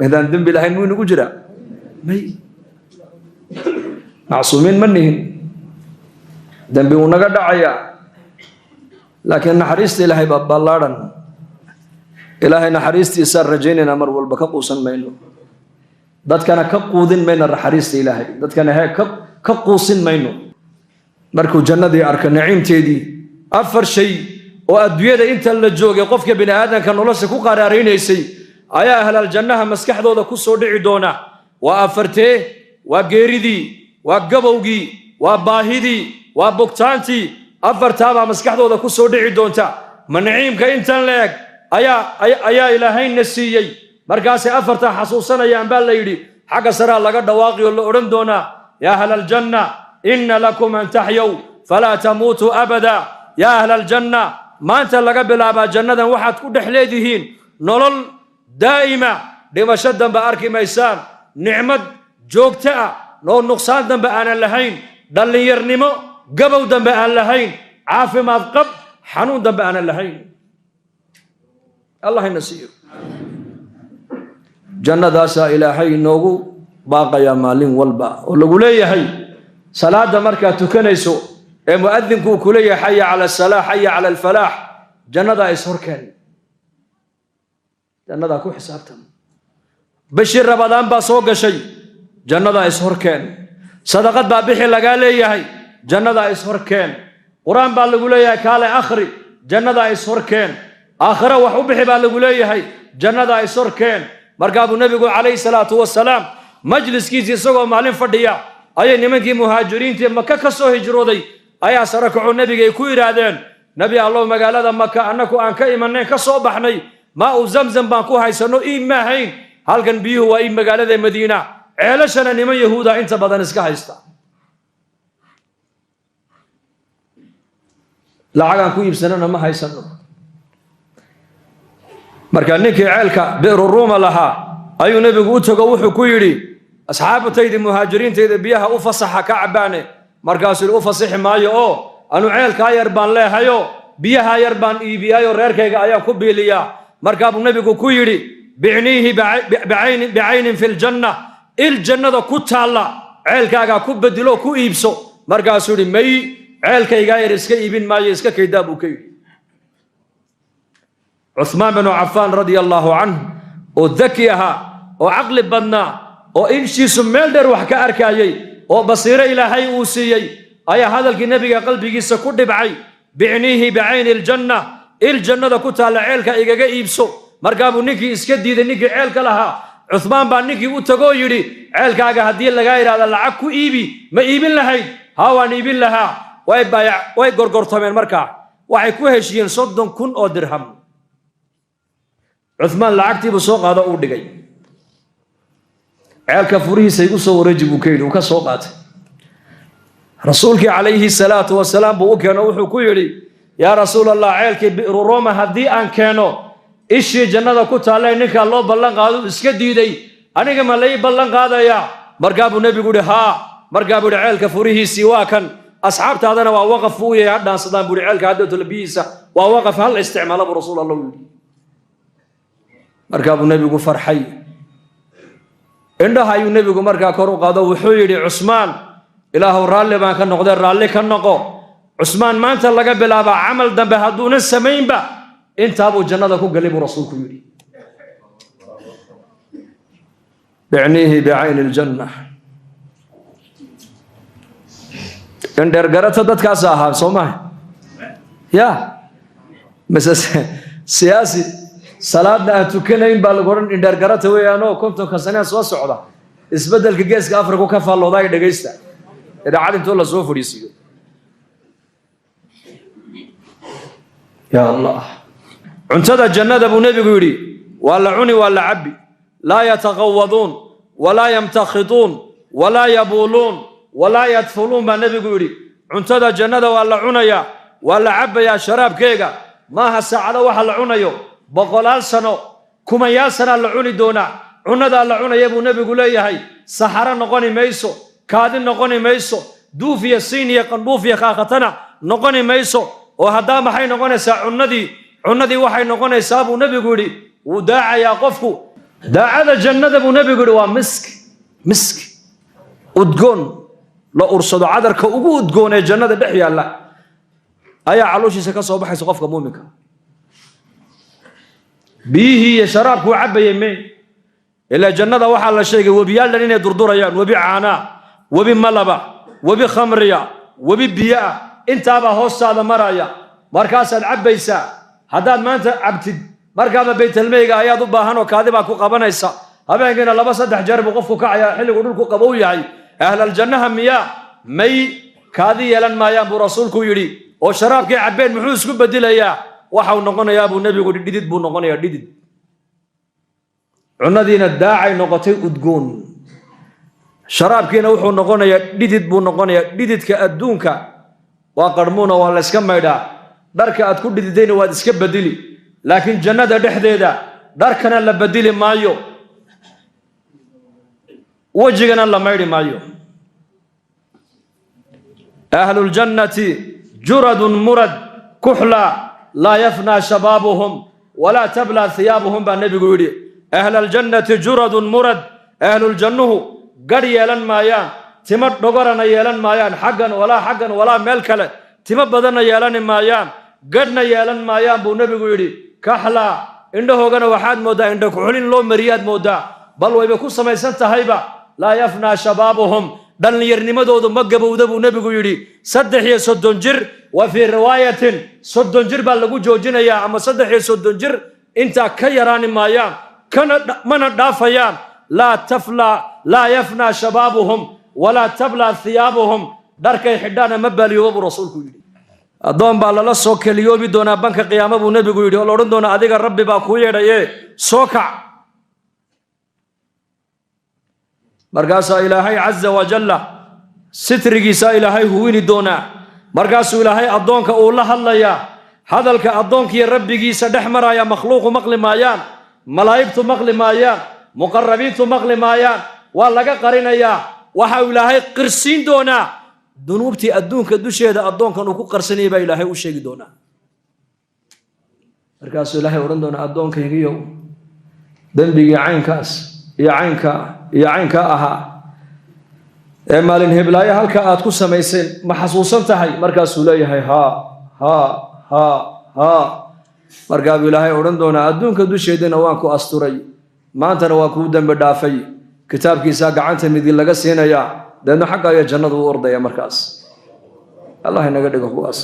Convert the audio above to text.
مهدان ذنب لهين مو نجرا مي معصومين منهم ذنبي ونقد عيا لكن نحريستي إلهي باللارن إلهي نحريستي سر رجيننا مر والبكقوسا مينو دad kana ka quudin mayna naxariista ilaahay dadkana ka quusin mayno markuu jannadii arka naciimteedii afar shay oo adduunyada inta la joogay qofka bini aadanka nolosha ku qaraareynaysay ayaa ahlal jannaha maskaxdooda ku soo dhici doona waa afartee waa geeridii waa gabowgii waa baahidii waa bogtaantii afartaaba maskaxdooda ku soo dhici doonta ma naciimka intan leeg ayaa ilaahayna siiyey markaas afarta xasuusanayaan baa la yiri xaga sara laga dhawaaqi oo la oran doona ya ahlal janna inna lakum an tahyaw fala tamutu abada ya ahlal janna maanta laga bilaaba jannadan waxaad ku dhaxleedihiin nolol daa'ima dhimasho dambe arki maysaan nicmad joogta ah noo nuqsaan dambe aan lahayn dhalinyarnimo gabow dambe aan lahayn caafimaad qab xanuun dambe aan lahayn allah inasiyo jannadaasa ilaahay noogu baaqaya maalin walba oo lagu leeyahay salaada markaa tukanayso ee muadinku ku leeyahay hayya ala salaah hayya ala alfalaah jannada is horkeen jannada ku xisaabtan bashir ramadaan ba soo gashay jannada is horkeen sadaqad baa bixi laga leeyahay jannada is horkeen quraan baa lagu leeyahay kaale akhri jannada is horkeen aakhira wax u bixi baa lagu leeyahay jannada is horkeen markaa buu nabigu calayhi salaatu wasalaam majliskiisa isagoo maalin fadhiya ayay nimankii muhaajiriintii maka ka soo hijrooday ayaa sarakaco nabiga ay ku yiraahdeen nabi allah magaalada maka annaku aan ka imanay ka soo baxnay ma uu zamzam baan ku haysano iimahayn halkan biyuhu waa in magaalada madiina ceelashana niman yahuuda inta badan iska haysta lacagan ku iibsanana ma haysano marka ninkii ceelka bi'ru ruuma lahaa ayuu nabigu u tago wuxuu ku yiri asxaabatayda muhaajiriintayda biyaha u fasaxa ka cabaane markaasuu u fasaxi maayo oo anu ceelka yar baan leehayo biyaha yar baan iibiyayo reerkayga ayaan ku biiliyaa markaa buu nabigu ku yiri bi'nihi bi'aynin fil janna il jannada ku taala ceelkaaga ku bedelo ku iibso markaasuu yiri may ceelkayga yar iska iibin maayo iska kaydaa buu ka yiri عثمان بن عفان رضي الله عنه وذكيها وعقل بدنا وإنشي سميلدر وحكا أركايي وبصير إلهي وسيي أي هذا النبي قلبي جيسا كل بعي بعنيه بعين الجنة الجنة كنت على عيلك إيجا إيبسو مرقابو نيكي إسكدي ذا نيكي عيلك لها عثمان بن نيكي وتقو يري عيلك أجا هدي لغاير هذا العكو إيبي ما إيبين لهاي هاوان إيبين لها واي غرغر ثمن مركع واي كوهشين صدن كن أو درهم عثمان لعقتي بسوق هذا أودجي عيالك فريه سيقصو ورجب كيد وكسوقات رسولك عليه الصلاة والسلام بوكي نوحو كيري يا رسول الله عيالك بئر روما هدي أن كانوا إيشي جنة كنت علي نك الله بلغ هذا إسكدي دي أنا كما لي بلغ هذا يا مرقاب النبي يقول ها مرقاب عيالك فريه سواكا أصحاب هذا ووقفوا يا عدنا صدام بقول عيالك هذا تلبيسة ووقف هل استعمال برسول الله markaa buu nabigu farxay indhaha ayuu nabigu markaa kor u qaado wuxuu yiri Usmaan ilaahu raalli baan ka noqday raalli ka noqo Usmaan maanta laga bilaabo amal dambe haduuna sameynba inta buu jannada ku galay buu rasuulku yiri bi'nihi bi'ayn aljanna indar garata dadkaas ahaa Soomaali ya masas siyaasi salaadna tukanayn baa lagu oran indar garata weeyaan oo kontonka sano soo socda isbedelka geeska Afrika ka faalooday dhageysta idaacad inta la soo fariisiyo ya Allah cuntada jannada buu nabigu yiri wala cuni wala cabbi la yataqawadun wala yamtakhidun wala yabulun wala yadfulun baa nabigu yiri cuntada jannada wala cunaya wala cabaya sharaabkeega maaha saacada waxa la cunayo boqolaal sano kumayaal sano la cuni doona cunada la cunaya buu nabigu leeyahay saxara noqoni mayso kaadin noqoni mayso duufiya siiniya qanduufiya qaaqatana noqoni mayso oo hadaa maxay noqonaysaa cunadii waxay noqonaysaa buu nabigu yiri uu daacaya qofku daacada jannada buu nabigu yidhi waa misk udgoon la ursado cadarka ugu udgoon ee jannada dhex yaalla ayaa calooshiisa ka soo baxaysa qofka muuminka biyihii iyo sharaabkuu cabbayay mee ilaa jannada waxaa la sheegay webiyaal dhan inay durdurayaan webi caanaa webi malaba webi khamriya webi biyoah intaabaa hoostaada maraya markaasaad cabbaysaa haddaad maanta cabtid markaaba baytalmeyga ayaad u baahan oo kaadi baa ku qabanaysa habeenkiina 2-3 jeer buu qofku kacayaa xilligu dhulku qabow yahay ahlaljannaha miyaa may kaadi yeelan maayaan buu rasuulku yidhi oo sharaabkii cabbeen muxuu isku bedelayaa waxau noqonayaa buu nebigu dhidid buu noqonayaa dhidid cunadiina daacay noqotay udgoon sharaabkiina wuxuu noqonayaa dhidid buu noqonayaa dhididka adduunka waa qarmuuna waa la iska maydhaa dharka aad ku dhididayna waad iska bedeli laakiin jannada dhexdeeda dharkana la bedeli maayo wajigana la maydhi maayo ahluljannati juradun murad kuxla laa yafnaa shabaabuhum walaa tablaa hiyaabuhum baa nebigu yidhi ahluljannati juradun murad ahluljannuhu gadh yeelan maayaan timo dhogorana yeelan maayaan xaggan walaa meel kale timo badanna yeelani maayaan gadhna yeelan maayaan buu nebigu yidhi kaxlaa indhahoogana waxaad mooddaa indha kuxulin loo mariyaad mooddaa bal wayba ku samaysan tahayba laa yafnaa shabaabuhum dhallinyarnimadoodu ma gabowda buu nebigu yidhi 33 jir wa fii riwaayatin 30 jir baa lagu joojinayaa ama 33 jir intaa ka yaraani maayaan mana dhaafayaan laa yafnaa shabaabuhum walaa tablaa hiyaabuhum dharkay xidhaana ma baaliyooba buu rasuulku yidhi addoon baa lala soo keliyoobi doonaa banka qiyaama buu nebigu yidhi oo la odhan doonaa adiga rabbi baa kuu yeedhaye soo kac markaasaa ilaahay caza wajalla sitrigiisaa ilaahay huwini doonaa markaasuu ilaahay addoonka uu la hadlayaa hadalka addoonkiiyo rabbigiisa dhex maraya makhluuqu maqli maayaan malaa'igtu maqli maayaan muqarrabiintu maqli maayaan waa laga qarinayaa waxa uu ilaahay qirsiin doonaa dunuubtii adduunka dusheeda addoonkan uu ku qarsanayay baa ilaahay u sheegi doonaa markaasuu ilaahay odhan doonaa addoonkaygiiyow dembigii caynkaas iyo caynka ahaa ee maalin heblaayo halka aad ku samayseen ma xasuusan tahay markaasuu leeyahay markaa buu ilaahay odhan doonaa adduunka dusheedana waan ku asturay maantana waa kuu dembi dhaafay kitaabkiisaa gacanta midig laga siinayaa deedna xagga ayaa jannadu u ordaya markaas allah inaga dhigo kuwaas